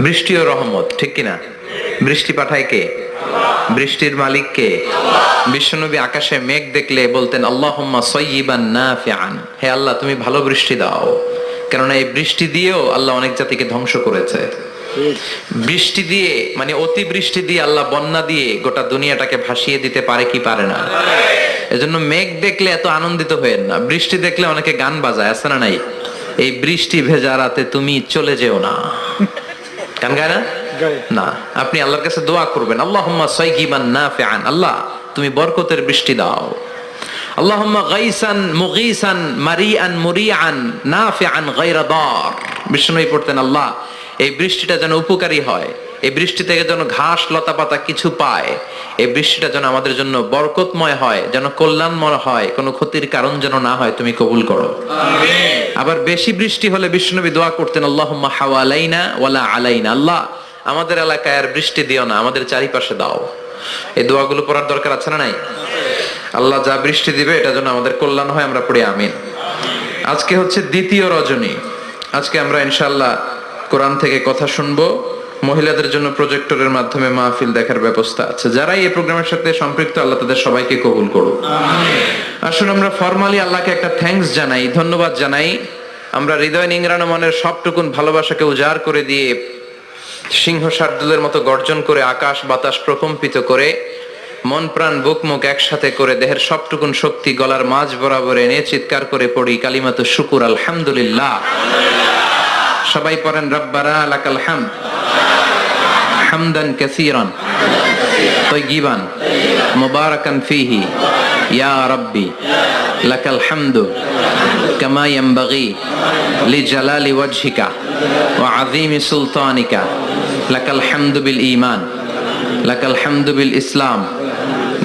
বৃষ্টিও রহমত, ঠিক কিনা? বৃষ্টি পাঠায় কে? বৃষ্টির মালিক কে? বিশ্বনবী আকাশে মেঘ দেখলে বলতেন আল্লাহুম্মা সাইয়্যিবান নাফিআন, হে আল্লাহ তুমি ভালো বৃষ্টি দাও। কেননা এই বৃষ্টি দিয়েও আল্লাহ অনেক জাতিকে ধ্বংস করেছে। বৃষ্টি দিয়ে মানে অতি বৃষ্টি দিয়ে আল্লাহ বন্যা দিয়ে গোটা দুনিয়াটাকে ভাসিয়ে দিতে পারে কি পারে না? এজন্য মেঘ দেখলে এত আনন্দিত হয়েন না, বৃষ্টি দেখলে অনেকে গান বাজায়, আছে না নাই? এই বৃষ্টি ভেজা রাতে তুমি চলে যেও না, গান গায় না? না, আপনি আল্লাহর কাছে দোয়া করবেন আল্লাহুম্মা সাইয়্যিবান নাফিআন, আল্লাহ তুমি বরকতের বৃষ্টি দাও। আল্লাহুম্মা গাইসান মুগীসান মারিআন মুরিআন নাফিআন গায়রা দার। বিষ্ণুই পড়তেন আল্লাহ এই বৃষ্টিটা যেন উপকারী হয়, এই বৃষ্টি থেকে যেন ঘাস লতা পাতা কিছু পায়, এই বৃষ্টিটা যেন আমাদের জন্য বরকতময় হয়, যেন কল্যাণময় হয়, কোনো ক্ষতির কারণ যেন না হয়, তুমি কবুল করো। আমিন। আবার বেশি বৃষ্টি হলে বিষ্ণুনবী দোয়া করতেন আল্লাহুম্মা হাওয়ালাইনা ওয়ালা আলাইনা, আল্লাহ আমাদের এলাকায় আর বৃষ্টি দিও না, আমাদের চারিপাশে দাও। এই দোয়াগুলো পড়ার দরকার আছে না নাই? আল্লাহ যা বৃষ্টি দিবে এটা যেন আমাদের কল্যাণ হয়, আমরা পড়ি আমিন। আজকে হচ্ছে দ্বিতীয় রজনী, আজকে আমরা ইনশাআল্লাহ কোরআন থেকে কথা শুনবো। মহিলাদের জন্য প্রজেক্টরের মাধ্যমে মাহফিল দেখার ব্যবস্থা আছে। যারাই এই প্রোগ্রামের সাথে সম্পৃক্ত আল্লাহ তাদের সবাইকে কবুল করুক। আসুন আমরা ফরমালি আল্লাহকে একটা থ্যাঙ্কস জানাই, ধন্যবাদ জানাই। আমরা হৃদয় নিংড়ানো মনের সবটুকুন ভালোবাসাকে উজাড় করে দিয়ে সিংহ শার্দুলের মতো গর্জন করে আকাশ বাতাস প্রকম্পিত করে মন প্রাণ বুক মুখ একসাথে করে দেহের সবটুকুন শক্তি গলার মাঝ বরাবর এনে চিৎকার করে পড়ি কালিমাতু শুকুর আলহামদুলিল্লাহ। সবাই পড়েন রব্বানা লাকাল হামদ হামদান কাসীরান তাইয়িবান মুবারাকান ফীহি ইয়া রাব্বি লাকাল হামদু কামা ইয়ানবাগি লিজালালি ওয়াজহিকা ওয়া আযীমি সুলতানিকা লাকাল হামদু বিল ঈমান লাকাল হামদু বিল ইসলাম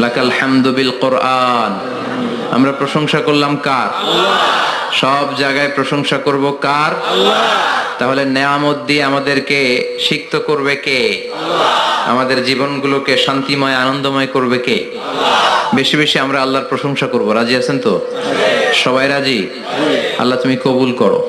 লাকাল হামদু বিল কোরআন। আমরা প্রশংসা করলাম কার? সব জায়গায় প্রশংসা করব কার? তাহলে নেয়ামত দিয়ে আমাদেরকে সিক্ত করবে কে? আমাদের জীবনগুলোকে শান্তিময় আনন্দময় করবে কে? বেশি বেশি আমরা আল্লাহর প্রশংসা করব। রাজি আছেন তো? সবাই রাজি? আল্লাহ তুমি কবুল করো।